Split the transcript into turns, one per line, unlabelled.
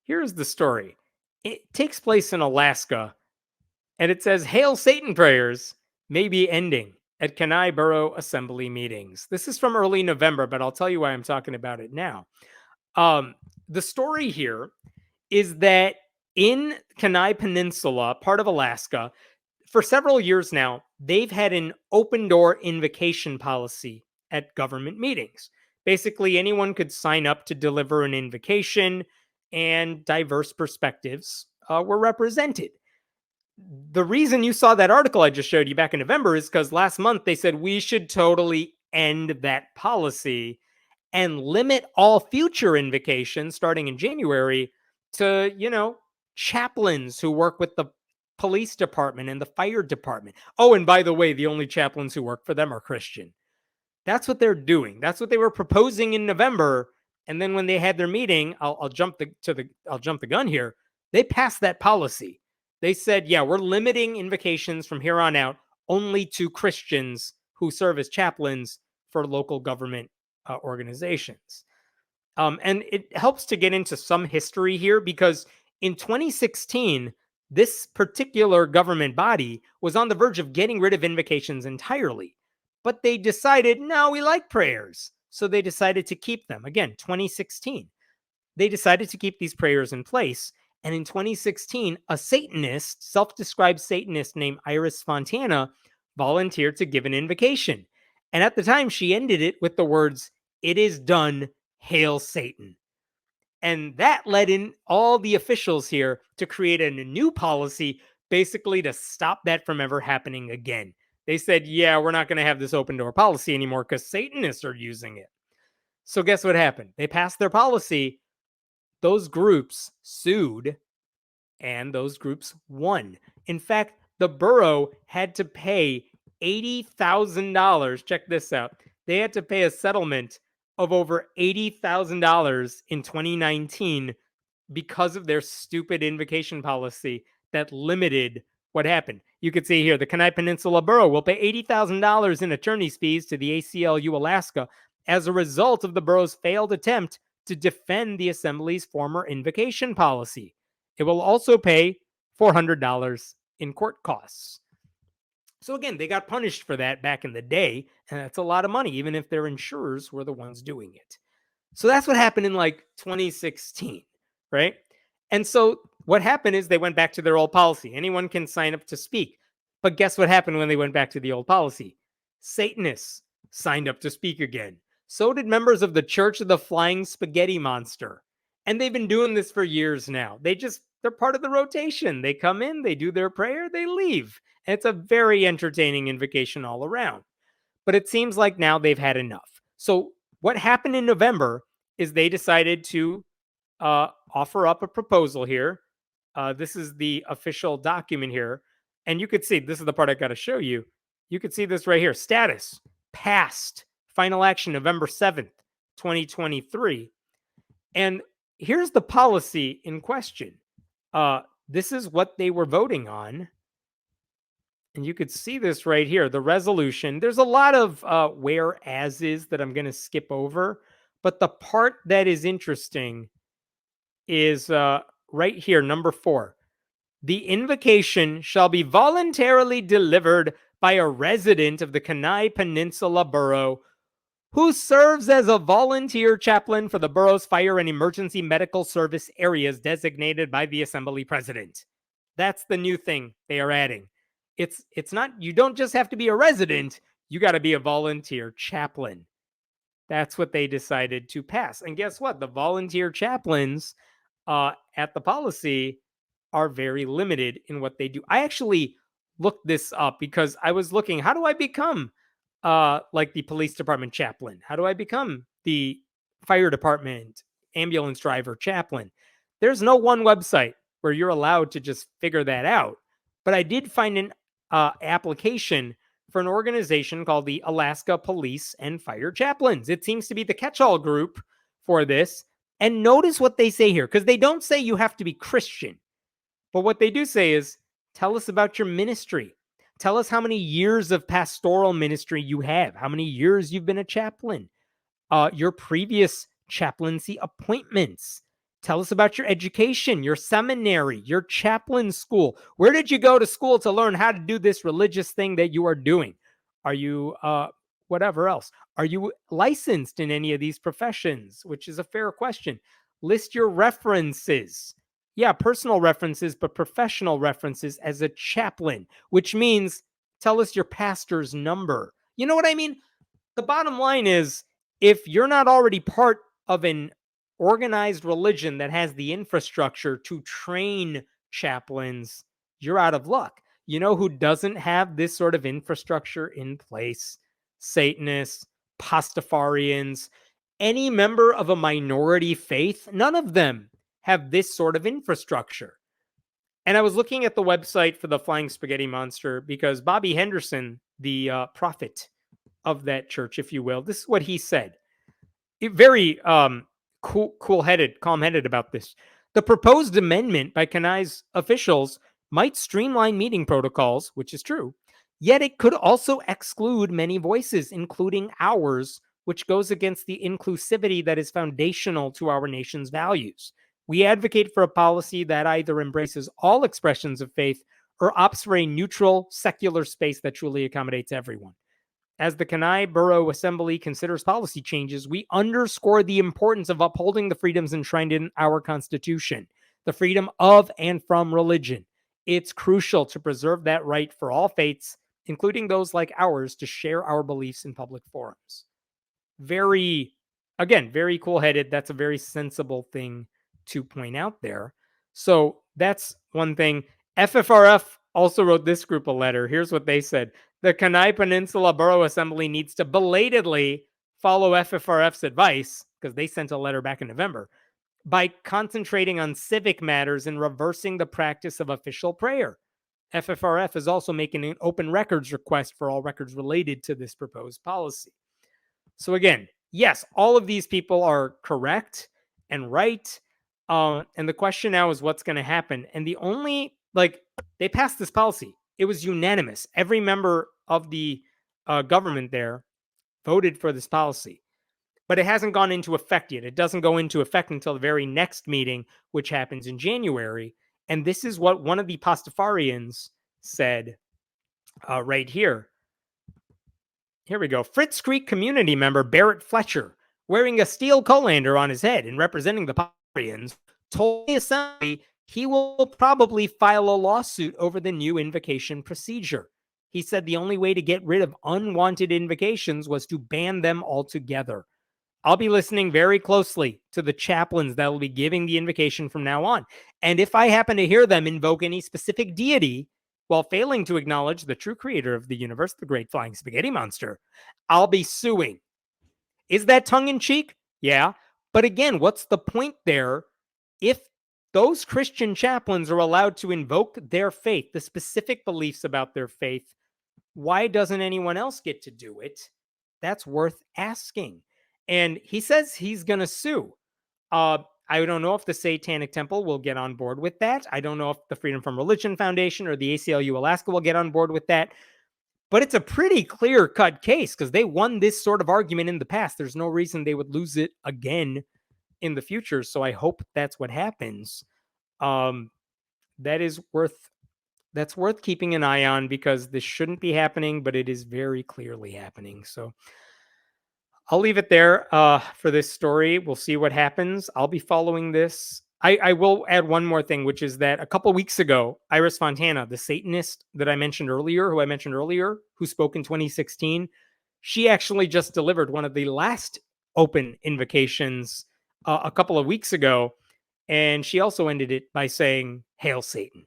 Here's the story. It takes place in Alaska, and it says, Hail Satan prayers may be ending at Kenai Borough Assembly meetings. This is from early November, but I'll tell you why I'm talking about it now. The story here is that in Kenai Peninsula, part of Alaska, for several years now, they've had an open door invocation policy at government meetings. Basically, anyone could sign up to deliver an invocation, and diverse perspectives were represented. The reason you saw that article I just showed you back in November is because last month they said we should totally end that policy and limit all future invocations starting in January to, chaplains who work with the police department and the fire department. Oh, and by the way, the only chaplains who work for them are Christian. That's what they're doing. That's what they were proposing in November. And then when they had their meeting, I'll jump the gun here. They passed that policy. They said, yeah, we're limiting invocations from here on out only to Christians who serve as chaplains for local government organizations. And it helps to get into some history here because in 2016, this particular government body was on the verge of getting rid of invocations entirely. But they decided, no, we like prayers. So they decided to keep them. Again, 2016. They decided to keep these prayers in place. And in 2016, a Satanist, self-described Satanist named Iris Fontana, volunteered to give an invocation. And at the time, she ended it with the words, "It is done, hail Satan." And that led in all the officials here to create a new policy, basically to stop that from ever happening again. They said, yeah, we're not going to have this open door policy anymore because Satanists are using it. So guess what happened? They passed their policy. Those groups sued, and those groups won. In fact, the borough had to pay $80,000. Check this out. They had to pay a settlement of over $80,000 in 2019 because of their stupid invocation policy that limited what happened. You could see here, the Kenai Peninsula Borough will pay $80,000 in attorney's fees to the ACLU Alaska as a result of the borough's failed attempt to defend the Assembly's former invocation policy. It will also pay $400 in court costs. So again, they got punished for that back in the day, and that's a lot of money, even if their insurers were the ones doing it. So that's what happened in like 2016, right? And so what happened is they went back to their old policy. Anyone can sign up to speak. But guess what happened when they went back to the old policy? Satanists signed up to speak again. So did members of the Church of the Flying Spaghetti Monster. And they've been doing this for years now. They're part of the rotation. They come in, they do their prayer, they leave. And it's a very entertaining invocation all around. But it seems like now they've had enough. So what happened in November is they decided to offer up a proposal here. This is the official document here. And you could see, this is the part I got to show you. You could see this right here. Status, passed. Final action, November 7th, 2023. And here's the policy in question. This is what they were voting on. And you could see this right here, the resolution. There's a lot of whereases that I'm going to skip over. But the part that is interesting is right here, number 4. The invocation shall be voluntarily delivered by a resident of the Kenai Peninsula Borough who serves as a volunteer chaplain for the borough's fire and emergency medical service areas designated by the Assembly President. That's the new thing they are adding. It's not, you don't just have to be a resident, you got to be a volunteer chaplain. That's what they decided to pass. And guess what? The volunteer chaplains at the policy are very limited in what they do. I actually looked this up because I was looking, how do I become like the police department chaplain? How do I become the fire department ambulance driver chaplain? There's no one website where you're allowed to just figure that out. But I did find an application for an organization called the Alaska Police and Fire Chaplains. It seems to be the catch-all group for this. And notice what they say here, because they don't say you have to be Christian. But what they do say is, tell us about your ministry. Tell us how many years of pastoral ministry you have, how many years you've been a chaplain, your previous chaplaincy appointments. Tell us about your education, your seminary, your chaplain school. Where did you go to school to learn how to do this religious thing that you are doing? Are you, whatever else? Are you licensed in any of these professions? Which is a fair question. List your references. Yeah, personal references, but professional references as a chaplain, which means tell us your pastor's number. You know what I mean? The bottom line is if you're not already part of an organized religion that has the infrastructure to train chaplains, you're out of luck. You know who doesn't have this sort of infrastructure in place? Satanists, Pastafarians, any member of a minority faith, none of them have this sort of infrastructure. And I was looking at the website for the Flying Spaghetti Monster because Bobby Henderson, the prophet of that church, if you will, this is what he said. Very cool-headed, calm-headed about this. The proposed amendment by Kenai's officials might streamline meeting protocols, which is true, yet it could also exclude many voices, including ours, which goes against the inclusivity that is foundational to our nation's values. We advocate for a policy that either embraces all expressions of faith or opts for a neutral, secular space that truly accommodates everyone. As the Kenai Borough Assembly considers policy changes, we underscore the importance of upholding the freedoms enshrined in our Constitution, the freedom of and from religion. It's crucial to preserve that right for all faiths, including those like ours, to share our beliefs in public forums. Very, again, very cool-headed. That's a very sensible thing to point out there. So that's one thing. FFRF also wrote this group a letter. Here's what they said. The Kenai Peninsula Borough Assembly needs to belatedly follow FFRF's advice, because they sent a letter back in November, by concentrating on civic matters and reversing the practice of official prayer. FFRF is also making an open records request for all records related to this proposed policy. So again, yes, all of these people are correct and right. And the question now is what's going to happen. And the only, they passed this policy. It was unanimous. Every member of the government there voted for this policy. But it hasn't gone into effect yet. It doesn't go into effect until the very next meeting, which happens in January. And this is what one of the Pastafarians said right here. Here we go. Fritz Creek community member Barrett Fletcher, wearing a steel colander on his head and representing the Pastafarians, told the assembly he will probably file a lawsuit over the new invocation procedure. He said the only way to get rid of unwanted invocations was to ban them altogether. I'll be listening very closely to the chaplains that will be giving the invocation from now on. And if I happen to hear them invoke any specific deity while failing to acknowledge the true creator of the universe, the Great Flying Spaghetti Monster, I'll be suing. Is that tongue-in-cheek? Yeah. But again, what's the point there if those Christian chaplains are allowed to invoke their faith, the specific beliefs about their faith? Why doesn't anyone else get to do it? That's worth asking. And he says he's going to sue. I don't know if the Satanic Temple will get on board with that. I don't know if the Freedom from Religion Foundation or the ACLU Alaska will get on board with that. But it's a pretty clear-cut case because they won this sort of argument in the past. There's no reason they would lose it again in the future. So I hope that's what happens. That's worth keeping an eye on because this shouldn't be happening, but it is very clearly happening. So I'll leave it there for this story. We'll see what happens. I'll be following this. I will add one more thing, which is that a couple weeks ago, Iris Fontana, the Satanist that I mentioned earlier, who spoke in 2016, she actually just delivered one of the last open invocations a couple of weeks ago. And she also ended it by saying, "Hail Satan."